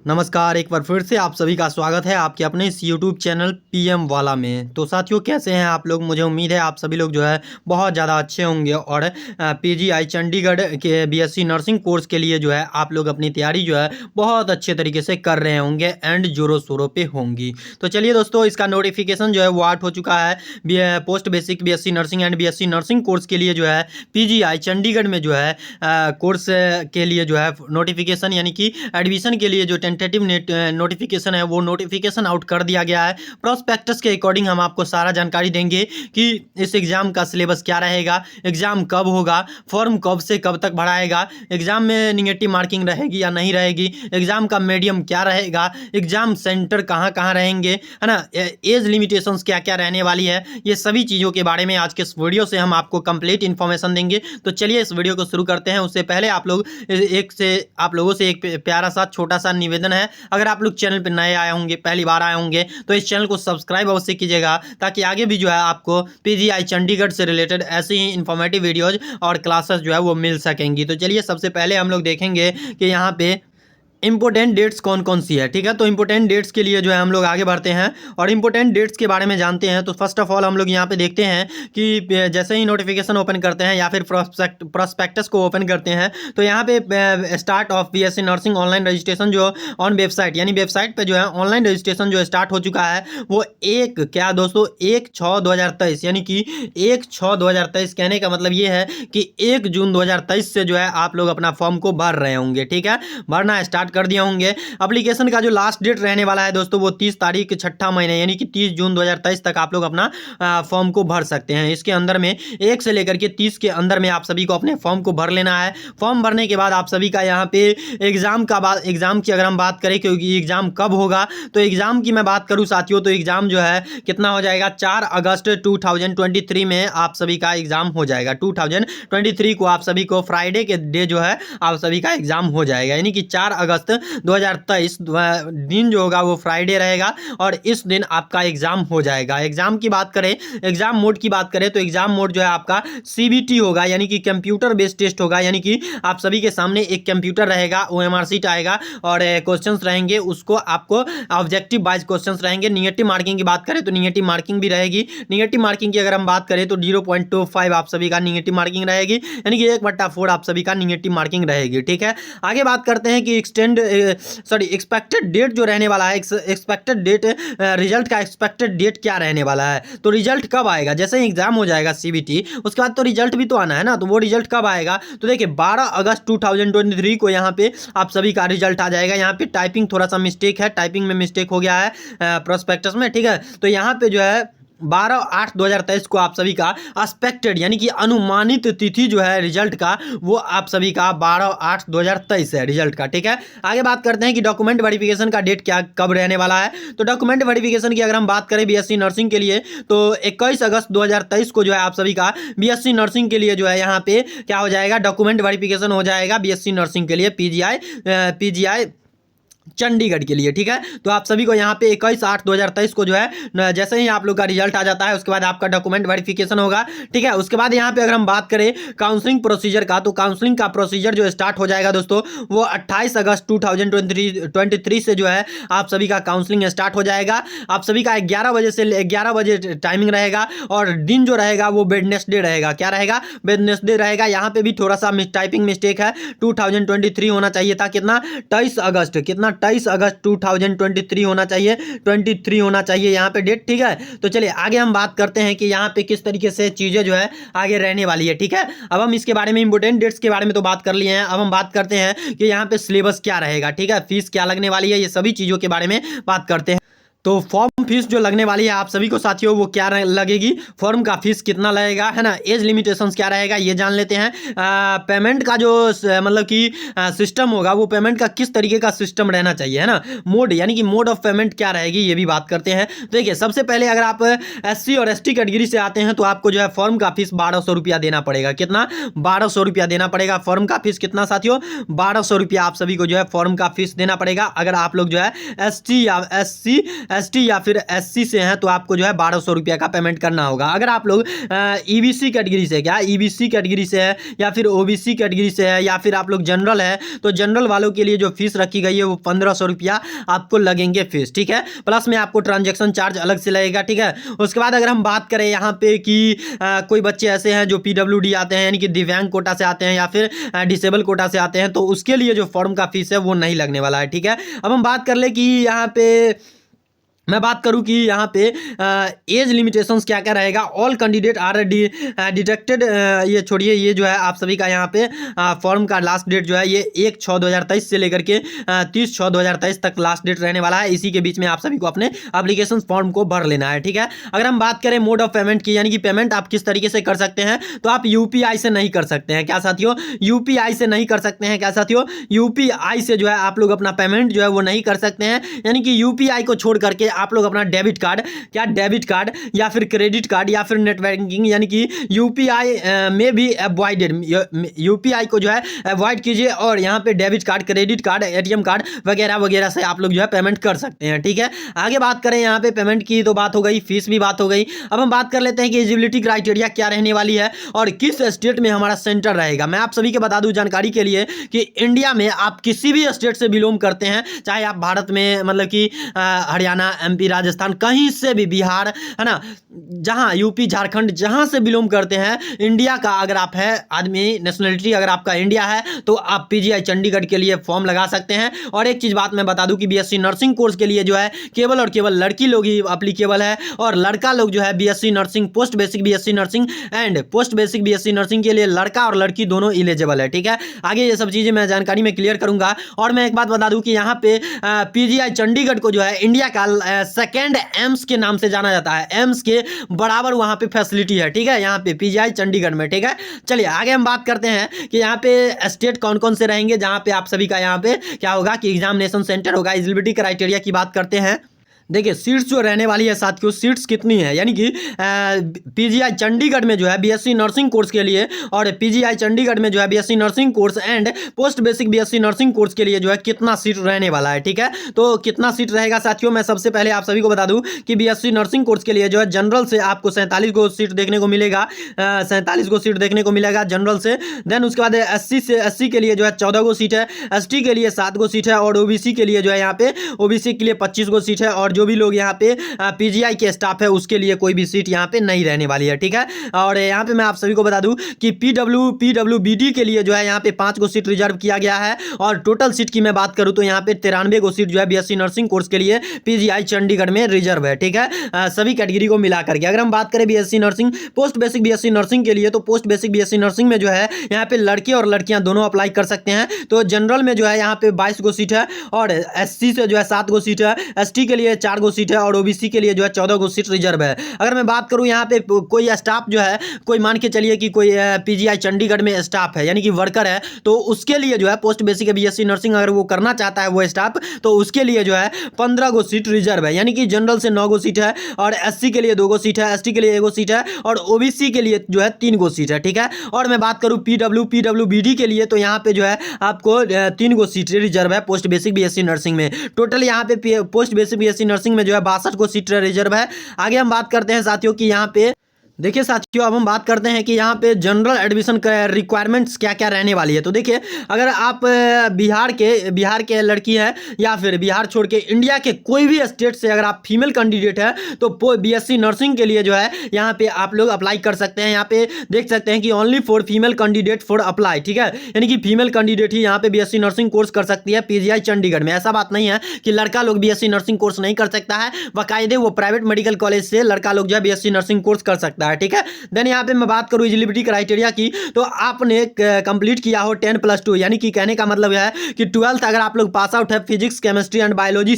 नमस्कार, एक बार फिर से आप सभी का स्वागत है आपके अपने इस यूट्यूब चैनल पीएम वाला में। तो साथियों, कैसे हैं आप लोग? मुझे उम्मीद है आप सभी लोग जो है बहुत ज़्यादा अच्छे होंगे और पीजीआई चंडीगढ़ के बीएससी नर्सिंग कोर्स के लिए जो है आप लोग अपनी तैयारी जो है बहुत अच्छे तरीके से कर रहे होंगे एंड जोरों शोरों पे होंगी। तो चलिए दोस्तों, इसका नोटिफिकेशन जो है वो आउट हो चुका है। Post basic BSc nursing and BSc nursing course के लिए जो है पीजीआई चंडीगढ़ में जो है कोर्स के लिए जो है नोटिफिकेशन यानी कि एडमिशन के लिए जो टेंटेटिव नोटिफिकेशन है वो नोटिफिकेशन आउट कर दिया गया है। प्रोस्पेक्टस के अकॉर्डिंग हम आपको सारा जानकारी देंगे कि इस एग्ज़ाम का सिलेबस क्या रहेगा, एग्ज़ाम कब होगा, फॉर्म कब से कब तक भराएगा, एग्ज़ाम में निगेटिव मार्किंग रहेगी या नहीं रहेगी, एग्ज़ाम का मीडियम क्या रहेगा, एग्ज़ाम सेंटर कहाँ कहाँ रहेंगे, है ना, एज लिमिटेशंस क्या क्या रहने वाली है, ये सभी चीज़ों के बारे में आज के इस वीडियो से हम आपको कंप्लीट इन्फॉर्मेशन देंगे। तो चलिए इस वीडियो को शुरू करते हैं। उससे पहले आप लोगों से एक प्यारा सा छोटा सा निवेदन है। अगर आप लोग चैनल पर नए आए होंगे, पहली बार आए होंगे, तो इस चैनल को सब्सक्राइब अवश्य कीजिएगा ताकि आगे भी जो है आपको पीजीआई चंडीगढ़ से रिलेटेड ऐसी ही इन्फॉर्मेटिव वीडियोज और क्लासेस जो है वो मिल सकेंगी। तो चलिए सबसे पहले हम लोग देखेंगे कि यहाँ पे इंपॉर्टेंट डेट्स कौन कौन सी है। ठीक है, तो इंपॉर्टेंट डेट्स के लिए जो है हम लोग आगे बढ़ते हैं और इंपॉर्टेंट डेट्स के बारे में जानते हैं। तो फर्स्ट ऑफ ऑल हम लोग यहाँ पे देखते हैं कि जैसे ही नोटिफिकेशन ओपन करते हैं या फिर प्रोस्पेक्टस को ओपन करते हैं तो यहाँ पे start of BSc nursing online registration जो ऑन वेबसाइट यानी वेबसाइट पे जो है ऑनलाइन रजिस्ट्रेशन जो स्टार्ट हो चुका है वो क्या दोस्तों 1/6/2023 यानी कि 1/6/2023 कहने का मतलब ये है कि 1 जून 2023 से जो है आप लोग अपना फॉर्म को भर रहे होंगे। ठीक है, भरना स्टार्ट कर दिया होंगे। एप्लीकेशन का जो लास्ट डेट रहने वाला है दोस्तों वो 30 तारीख छठा महीने यानी कि 30 जून 2023 तक आप लोग अपना फॉर्म को भर सकते हैं। इसके अंदर में 1 से लेकर के 30 के अंदर में आप सभी को अपने फॉर्म को भर लेना है। फॉर्म भरने के बाद आप सभी का यहाँ पे एग्जाम की अगर हम बात करें क्योंकि एग्जाम कब होगा, तो एग्जाम की मैं बात करूँ साथियों तो एग्जाम जो है कितना हो जाएगा 4 अगस्त 2023 में आप सभी का एग्जाम हो जाएगा। 2023 को आप सभी को फ्राइडे के डे जो है आप सभी का एग्जाम हो जाएगा यानी कि 4 अगस्त 2023 दिन जो होगा वो फ्राइडे रहेगा और इस दिन आपका एग्जाम हो जाएगा। एग्जाम की बात करें, एग्जाम मोड की बात करें तो एग्जाम मोड जो है आपका सीबीटी होगा यानी कि कंप्यूटर बेस्ड टेस्ट होगा यानी कि आप सभी के सामने एक कंप्यूटर रहेगा, ओएमआर शीट आएगा और क्वेश्चंस रहेंगे, उसको आपको ऑब्जेक्टिव वाइज क्वेश्चंस रहेंगे। निगेटिव मार्किंग की बात करें तो निगेटिव मार्किंग भी रहेगी। निगेटिव मार्किंग की अगर हम बात करें तो 0.25 आप सभी का निगेटिव मार्किंग रहेगी यानी कि 1/4 आप सभी का निगेटिव मार्किंग रहेगी। ठीक है, आगे बात करते हैं कि एक्सपेक्टेड डेट जो रहने वाला है, एक्सपेक्टेड डेट रिजल्ट का एक्सपेक्टेड डेट क्या रहने वाला है। तो रिजल्ट कब आएगा, जैसे ही एग्जाम हो जाएगा सीबीटी उसके बाद तो रिजल्ट भी तो आना है ना, तो वो रिजल्ट कब आएगा तो देखिए 12 अगस्त 2023 को यहाँ पे आप सभी का रिजल्ट आ जाएगा। यहाँ पे टाइपिंग थोड़ा सा मिस्टेक है, टाइपिंग में मिस्टेक हो गया है प्रोस्पेक्टस में। ठीक है, तो यहाँ पे जो है 12/8/2023 को आप सभी का एक्सपेक्टेड यानी कि अनुमानित तिथि जो है रिजल्ट का वो आप सभी का 12/8/2023 है रिजल्ट का। ठीक है, आगे बात करते हैं कि डॉक्यूमेंट वेरिफिकेशन का डेट क्या कब रहने वाला है। तो डॉक्यूमेंट वेरिफिकेशन की अगर हम बात करें बीएससी नर्सिंग के लिए तो 21 अगस्त 2023 को जो है आप सभी का बीएससी नर्सिंग के लिए जो है यहाँ पे क्या हो जाएगा, डॉक्यूमेंट वेरिफिकेशन हो जाएगा बीएससी नर्सिंग के लिए पीजीआई चंडीगढ़ के लिए। ठीक है, तो आप सभी को यहाँ पे 21/8/2023 को जो है जैसे ही आप लोग का रिजल्ट आ जाता है उसके बाद आपका डॉक्यूमेंट वेरिफिकेशन होगा। ठीक है, उसके बाद यहाँ पे अगर हम बात करें काउंसलिंग प्रोसीजर का तो काउंसलिंग का प्रोसीजर जो स्टार्ट हो जाएगा दोस्तों वो 28 अगस्त 2023 से जो है आप सभी का काउंसलिंग स्टार्ट हो जाएगा। आप सभी का 11 बजे टाइमिंग रहेगा और दिन जो रहेगा वो वेडनेसडे रहेगा। क्या रहेगा, वेडनेसडे रहेगा। यहाँ पे भी थोड़ा सा टाइपिंग मिस्टेक है, 2023 होना चाहिए था, कितना 23 अगस्त 2023 होना चाहिए, 23 होना चाहिए यहाँ पे डेट। ठीक है, तो चलिए आगे हम बात करते हैं कि यहाँ पे किस तरीके से चीज़ें जो है आगे रहने वाली है। ठीक है, अब हम इसके बारे में इंपोर्टेंट डेट्स के बारे में तो बात कर लिए हैं, अब हम बात करते हैं कि यहाँ पे सिलेबस क्या रहेगा। ठीक है, फीस क्या लगने वाली है, ये सभी चीज़ों के बारे में बात करते हैं। तो फॉर्म फीस जो लगने वाली है आप सभी को साथियों वो क्या लगेगी, फॉर्म का फीस कितना लगेगा, है ना, एज लिमिटेशंस क्या रहेगा ये जान लेते हैं। पेमेंट का जो मतलब कि सिस्टम होगा वो पेमेंट का किस तरीके का सिस्टम रहना चाहिए, है ना, मोड यानी कि मोड ऑफ पेमेंट क्या रहेगी ये भी बात करते हैं। तो देखिए सबसे पहले अगर आप एससी और एसटी कैटेगरी से आते हैं तो आपको जो है फॉर्म का फीस 1200 रुपया देना पड़ेगा। कितना, 1200 रुपया देना पड़ेगा। फॉर्म का फीस कितना साथियों, 1200 रुपया आप सभी को जो है फॉर्म का फीस देना पड़ेगा। अगर आप लोग जो है एससी ST या फिर SC से हैं तो आपको जो है 1200 रुपये का पेमेंट करना होगा। अगर आप लोग EBC कैटेगरी से, क्या EBC कैटेगरी से है या फिर OBC कैटेगरी से है या फिर आप लोग जनरल है, तो जनरल वालों के लिए जो फीस रखी गई है वो 1500 रुपया आपको लगेंगे फीस, ठीक है। प्लस में आपको ट्रांजेक्शन चार्ज अलग से लगेगा, ठीक है। उसके बाद अगर हम बात करें यहाँ पे कि कोई बच्चे ऐसे हैं जो PWD आते हैं यानी कि दिव्यांग कोटा से आते हैं या फिर डिसेबल कोटा से आते हैं, तो उसके लिए जो फॉर्म का फीस है वो नहीं लगने वाला है, ठीक है। अब हम बात कर ले कि यहाँ पे मैं बात करूं कि यहाँ पे एज लिमिटेशंस क्या क्या रहेगा। ऑल कैंडिडेट आर डिटेक्टेड, ये छोड़िए, ये जो है आप सभी का यहाँ पे फॉर्म का लास्ट डेट जो है ये 1/6/2023 से लेकर के 30/6/2023 तक लास्ट डेट रहने वाला है। इसी के बीच में आप सभी को अपने एप्लीकेशन फॉर्म को भर लेना है, ठीक है। अगर हम बात करें मोड ऑफ पेमेंट की, यानी कि पेमेंट आप किस तरीके से कर सकते हैं, तो आप UPI से नहीं कर सकते हैं, क्या साथियों, UPI से नहीं कर सकते हैं, क्या साथियों, UPI से जो है आप लोग अपना पेमेंट जो है वो नहीं कर सकते हैं। यानी कि UPI को छोड़ करके आप लोग अपना डेबिट कार्ड, क्या डेबिट कार्ड या फिर क्रेडिट कार्ड या फिर नेट बैंकिंग, यानी कि UPI में भी अवॉइडेड, UPI को जो है अवॉइड कीजिए और यहाँ पे debit card, credit card, ATM card वगैरह वगैरह से आप लोग जो है पेमेंट कर सकते हैं, ठीक है। आगे बात करें यहाँ पे पेमेंट की तो बात हो गई, फीस भी बात हो गई। अब हम बात कर लेते हैं कि एलिजिबिलिटी क्राइटेरिया क्या रहने वाली है और किस स्टेट में हमारा सेंटर रहेगा। मैं आप सभी के बता दूं जानकारी के लिए कि इंडिया में आप किसी भी स्टेट से बिलोंग करते हैं, चाहे आप भारत में मतलब कि हरियाणा, MP, राजस्थान, कहीं से भी, बिहार है ना, जहां UP, झारखंड, जहां से बिलोंग करते हैं, इंडिया का अगर आप है आदमी, नेशनलिटी अगर आपका इंडिया है, तो आप PGI चंडीगढ़ के लिए फॉर्म लगा सकते हैं। और एक चीज बात मैं बता दूं कि BSc नर्सिंग कोर्स के लिए जो है केवल और केवल लड़की लोग ही अप्लीकेबल है और लड़का लोग जो है BSc nursing, post basic BSc nursing and post basic BSc nursing के लिए लड़का और लड़की दोनों इलिजिबल है, ठीक है। आगे ये सब चीजें मैं जानकारी में क्लियर करूंगा। और मैं एक बात बता दूं कि यहाँ पे PGI चंडीगढ़ को जो है इंडिया का सेकेंड एम्स के नाम से जाना जाता है, एम्स के बराबर वहां पे फैसिलिटी है, ठीक है, यहाँ पे PGI चंडीगढ़ में, ठीक है। चलिए आगे हम बात करते हैं कि यहाँ पे स्टेट कौन कौन से रहेंगे जहाँ पे आप सभी का यहाँ पे क्या होगा कि एग्जामिनेशन सेंटर होगा। एलिजिबिलिटी क्राइटेरिया की बात करते हैं। देखिए सीट्स जो रहने वाली है साथियों, सीट्स कितनी है, यानी कि PGI चंडीगढ़ में जो है BSc नर्सिंग कोर्स के लिए और PGI चंडीगढ़ में जो है BSc nursing course and post basic BSc nursing course के लिए जो है कितना सीट रहने वाला है, ठीक है। तो कितना सीट रहेगा साथियों, मैं सबसे पहले आप सभी को बता दूं कि BSc नर्सिंग कोर्स के लिए जो है जनरल से आपको 47 को सीट देखने को मिलेगा, 47 को सीट देखने को मिलेगा जनरल से। देन उसके बाद SC के लिए जो है 14 को सीट है, ST के लिए 7 को सीट है और OBC के लिए जो है यहाँ पे OBC के लिए 25 को सीट है और जो भी लोग यहाँ पे PGI के स्टाफ है उसके लिए कोई भी सीट यहाँ पे नहीं रहने वाली है, ठीक है। और यहाँ पे मैं आप सभी को बता दूं कि PWBD के लिए जो है यहाँ पे 5 को सीट रिजर्व किया गया है और टोटल सीट की मैं बात करूं तो यहाँ पे 93 को सीट जो है BSc नर्सिंग कोर्स के लिए PGI चंडीगढ़ में रिजर्व है, ठीक है, सभी कैटेगरी को मिला करके। अगर हम बात करें BSc nursing, post basic BSc nursing के लिए, तो पोस्ट बेसिक BSc नर्सिंग में जो है यहाँ पे लड़के और लड़कियां दोनों अप्लाई कर सकते हैं। तो जनरल में जो है यहाँ पे 22 को सीट है और SC से जो है 7 को सीट है, ST के लिए 4 को सीट है और OBC के लिए जो है 14 को सीट रिजर्व है। अगर मैं बात करूं यहाँ पे कोई स्टाफ जो है, कोई मान के चलिए कि कोई PGI चंडीगढ़ में स्टाफ है यानी कि वर्कर है, तो उसके लिए जो है पोस्ट बेसिक BSc नर्सिंग अगर वो करना चाहता है वो स्टाफ, तो उसके लिए जो है 15 को सीट रिजर्व है, यानी कि जनरल से 9 को सीट है और SC के लिए 2 को सीट है, ST के लिए 1 को सीट है और OBC के लिए जो है 3 को सीट है, ठीक है। और मैं बात करूं PWBD के लिए, तो यहाँ पे जो है आपको 3 को सीट रिजर्व है पोस्ट बेसिक BSc नर्सिंग में। टोटल यहाँ पे पोस्ट बेसिक BSc नर्सिंग में जो है 62 को सीट रिजर्व है। आगे हम बात करते हैं साथियों कि यहाँ पे देखिए साथियों, अब हम बात करते हैं कि यहाँ पे जनरल एडमिशन का रिक्वायरमेंट्स क्या क्या रहने वाली है। तो देखिए अगर आप बिहार के लड़की है या फिर बिहार छोड़ के इंडिया के कोई भी स्टेट से अगर आप फीमेल कैंडिडेट है तो BSc नर्सिंग के लिए जो है यहाँ पे आप लोग अप्लाई कर सकते हैं। यहाँ पे देख सकते हैं कि only for female candidate for apply, ठीक है, यानी कि फीमेल कैंडिडेट ही यहाँ पे BSc नर्सिंग कोर्स कर सकती है PGI चंडीगढ़ में। ऐसा बात नहीं है कि लड़का लोग BSc नर्सिंग कोर्स नहीं कर सकता है, बाकायदे वो प्राइवेट मेडिकल कॉलेज से लड़का लोग जो है BSc नर्सिंग कोर्स कर सकता है, ठीक है। देन यहाँ पे मैं बात करूँ एलिजिबिलिटी क्राइटेरिया की, तो आपने कंप्लीट किया हो 10+2, यानी कि कहने का मतलब है कि 12th अगर आप लोग पास आउट है फिजिक्स केमिस्ट्री एंड बायोलॉजी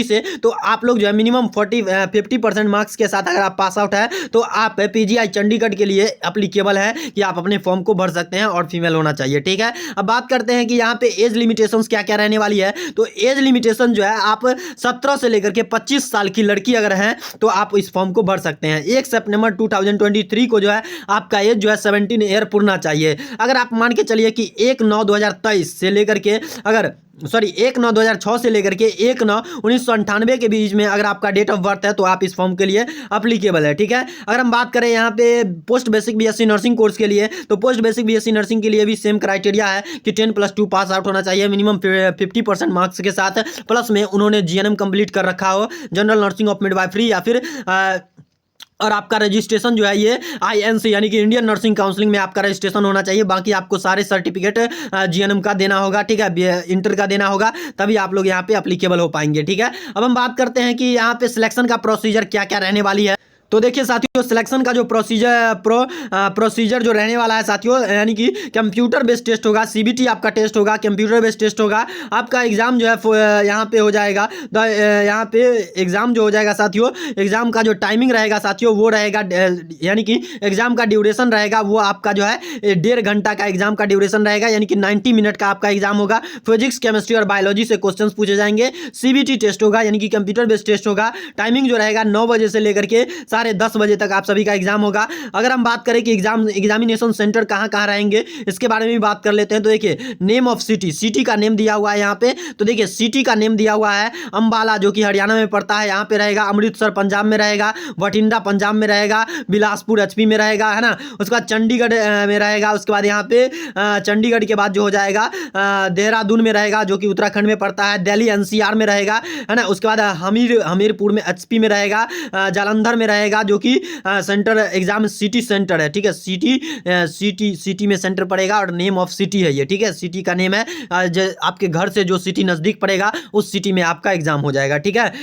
से, तो आप लोग जो है मिनिमम 50% मार्क्स के साथ अगर आप पास आउट है तो आप PGI चंडीगढ़ के लिए एप्लीकेबल है कि आप अपने फॉर्म को भर सकते हैं और फीमेल होना चाहिए, ठीक है। अब बात करते हैं कि यहाँ पे एज लिमिटेशन क्या क्या रहने वाली है। तो एज लिमिटेशन जो है आप 17 से लेकर के 25 साल की लड़की अगर है तो आप इस फॉर्म को भर सकते सकते हैं। 1 सितंबर 2023 को जो है आपका एज जो है 17 ईयर पूरना चाहिए। अगर आप मान के चलिए कि 1/9/2023 से लेकर के 1/9/2006 से लेकर के 1/9/1998 के बीच में अगर आपका डेट ऑफ बर्थ है तो आप इस फॉर्म के लिए अप्लीकेबल है, ठीक है। अगर हम बात करें यहाँ पे post basic BSc nursing course के लिए, तो पोस्ट बेसिक बीएससी नर्सिंग के लिए भी सेम क्राइटेरिया है कि 10+2 पास आउट होना चाहिए मिनिमम 50% मार्क्स के साथ, प्लस में उन्होंने जीएनएम कंप्लीट कर रखा हो, जनरल नर्सिंग ऑफ मिडवाइफरी, या फिर और आपका रजिस्ट्रेशन जो है ये INC यानी कि इंडियन नर्सिंग काउंसिलिंग में आपका रजिस्ट्रेशन होना चाहिए। बाकी आपको सारे सर्टिफिकेट जीएनएम का देना होगा, ठीक है, इंटर का देना होगा, तभी आप लोग यहाँ पे अप्लीकेबल हो पाएंगे, ठीक है। अब हम बात करते हैं कि यहाँ पे सिलेक्शन का प्रोसीजर क्या क्या रहने वाली है। तो देखिए साथियों, सिलेक्शन का जो प्रोसीजर जो रहने वाला है साथियों, यानी कि कंप्यूटर बेस्ड टेस्ट होगा, CBT आपका टेस्ट होगा, कंप्यूटर बेस्ड टेस्ट होगा। आपका एग्जाम जो है यहाँ पे हो जाएगा, यहाँ पे एग्जाम जो हो जाएगा साथियों, एग्जाम का जो टाइमिंग रहेगा साथियों वो रहेगा, यानी कि एग्जाम का ड्यूरेशन रहेगा वो आपका जो है 1.5 घंटा का एग्जाम का ड्यूरेशन रहेगा, यानी कि 90 मिनट का आपका एग्जाम होगा। फिजिक्स, केमिस्ट्री और बायोलॉजी से क्वेश्चन पूछे जाएंगे। CBT टेस्ट होगा, यानी कि कंप्यूटर बेस्ड टेस्ट होगा। टाइमिंग जो रहेगा 9 बजे से लेकर के 10:30 बजे तक आप सभी का एग्जाम होगा। अगर हम बात करें कि एग्जामिनेशन सेंटर कहाँ कहाँ रहेंगे, इसके बारे में भी बात कर लेते हैं। तो देखिए, नेम ऑफ सिटी का नेम दिया हुआ है यहाँ पे। तो देखिए, सिटी का नेम दिया हुआ है अंबाला, जो कि हरियाणा में पड़ता है, यहाँ पे रहेगा। अमृतसर पंजाब में रहेगा, बठिंडा पंजाब में रहेगा, बिलासपुर HP में रहेगा, है ना। उसके बाद चंडीगढ़ में रहेगा। उसके बाद यहाँ पे चंडीगढ़ के बाद जो हो जाएगा देहरादून में रहेगा, जो कि उत्तराखंड में पड़ता है। दिल्ली NCR में रहेगा, है ना। उसके बाद हमीरपुर में HP में रहेगा, जालंधर में रहेगा, जो कि सेंटर एग्जाम सिटी सेंटर है, ठीक है। सिटी में सेंटर पड़ेगा और नेम ऑफ सिटी है ये, ठीक है। सिटी का नेम है, आपके घर से जो सिटी नज़दीक पड़ेगा उस सिटी में आपका एग्जाम हो जाएगा, ठीक है।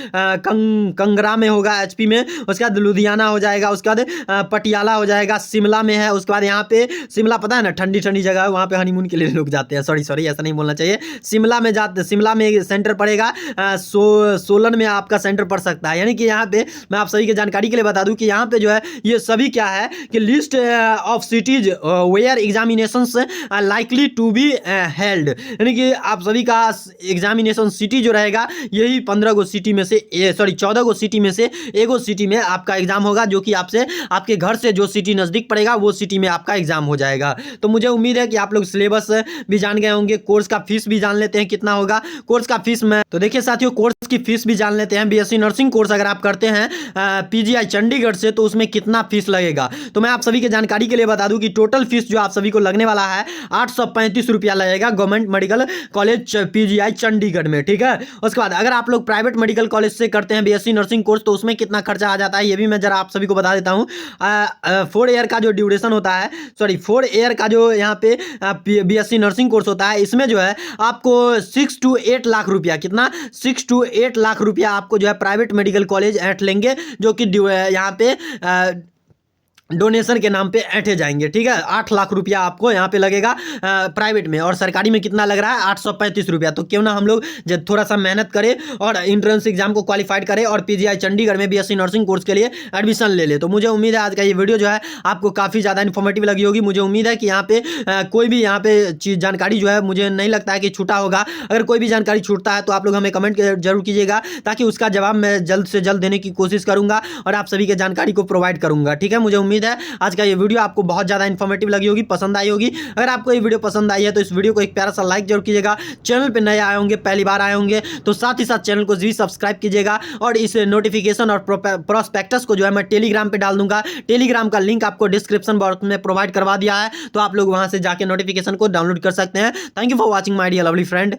कंगरा में होगा HP में। उसके बाद लुधियाना हो जाएगा। उसके बाद पटियाला हो जाएगा, शिमला में है। उसके बाद यहाँ पे शिमला पता है ना, ठंडी ठंडी जगह है, वहाँ पे हनीमून के लिए लोग जाते हैं। सॉरी ऐसा नहीं बोलना चाहिए। शिमला में सेंटर पड़ेगा। सोलन में आपका सेंटर पड़ सकता है। यानी कि यहाँ पे मैं आप सभी की जानकारी के लिए बता दूं कि यहाँ पे जो है ये सभी क्या है कि list of cities where examinations likely to be held, यानी कि आप सभी का एग्जामिनेशन सिटी जो रहेगा यही 14 गो सिटी में से 14 गो सिटी में से एगो सिटी में आपका एग्जाम होगा, जो कि आपसे आपके घर से जो सिटी नज़दीक पड़ेगा वो सिटी में आपका एग्जाम हो जाएगा। तो मुझे उम्मीद है कि आप लोग सिलेबस भी जान गए होंगे। कोर्स का फीस भी जान लेते हैं कितना होगा। कोर्स का फीस में तो देखिए साथियों, कोर्स की फीस भी जान लेते हैं। BSc नर्सिंग कोर्स अगर आप करते हैं PGI चंडीगढ़ से, तो उसमें कितना फीस लगेगा। तो मैं आप सभी के जानकारी के लिए बता दूं कि टोटल फीस जो आप सभी को लगने वाला है 835 रुपया लगेगा government medical college PGI Chandigarh में, ठीक है। उसके बाद अगर आप लोग प्राइवेट मेडिकल कॉलेज से करते हैं BSc नर्सिंग कोर्स, तो उसमें कितना खर्चा आ जाता है ये भी मैं जरा आप सभी को बता देता हूँ। 4 ईयर का जो ड्यूरेशन होता है, 4 ईयर का जो यहाँ पे BSc नर्सिंग कोर्स होता है, इसमें जो है आपको 6 to 8 लाख रुपया, कितना 6 to 8 लाख रुपया आपको जो है प्राइवेट मेडिकल कॉलेज ऐंठ लेंगे, जो कि यहाँ पे डोनेशन के नाम पे ऐंठे जाएंगे, ठीक है। 8 लाख रुपया आपको यहाँ पे लगेगा प्राइवेट में, और सरकारी में कितना लग रहा है 835 रुपया। तो क्यों ना हम लोग जब थोड़ा सा मेहनत करें और एंट्रेंस एग्जाम को क्वालिफाइड करें और PGI चंडीगढ़ में BSc नर्सिंग कोर्स के लिए एडमिशन ले ले। तो मुझे उम्मीद है आज का ये वीडियो जो है आपको काफ़ी ज़्यादा इन्फॉर्मेटिव लगी होगी। मुझे उम्मीद है कि यहाँ पे कोई भी यहाँ पे चीज़ जानकारी जो है मुझे नहीं लगता है कि छूटा होगा। अगर कोई भी जानकारी छूटता है तो आप लोग हमें कमेंट जरूर कीजिएगा, ताकि उसका जवाब मैं जल्द से जल्द देने की कोशिश करूँगा और आप सभी के जानकारी को प्रोवाइड करूँगा, ठीक है। मुझे उम्मीद है आज का ये वीडियो आपको बहुत ज़्यादा इन्फॉर्मेटिव लगी होगी, पसंद आई होगी। अगर आपको ये वीडियो पसंद आई है तो इस वीडियो को एक प्यारा सा लाइक जरूर कीजिएगा। चैनल पे नए आए होंगे, पहली बार आए होंगे, तो साथ ही साथ चैनल को भी सब्सक्राइब कीजिएगा। और इस नोटिफिकेशन और प्रोस्पेक्टस को जो है मैं टेलीग्राम पे डाल दूंगा। टेलीग्राम का लिंक आपको डिस्क्रिप्शन बॉक्स में प्रोवाइड करवा दिया है, तो आप लोग वहां से जाके नोटिफिकेशन को डाउनलोड कर सकते हैं। Thank you for watching my dear lovely friend.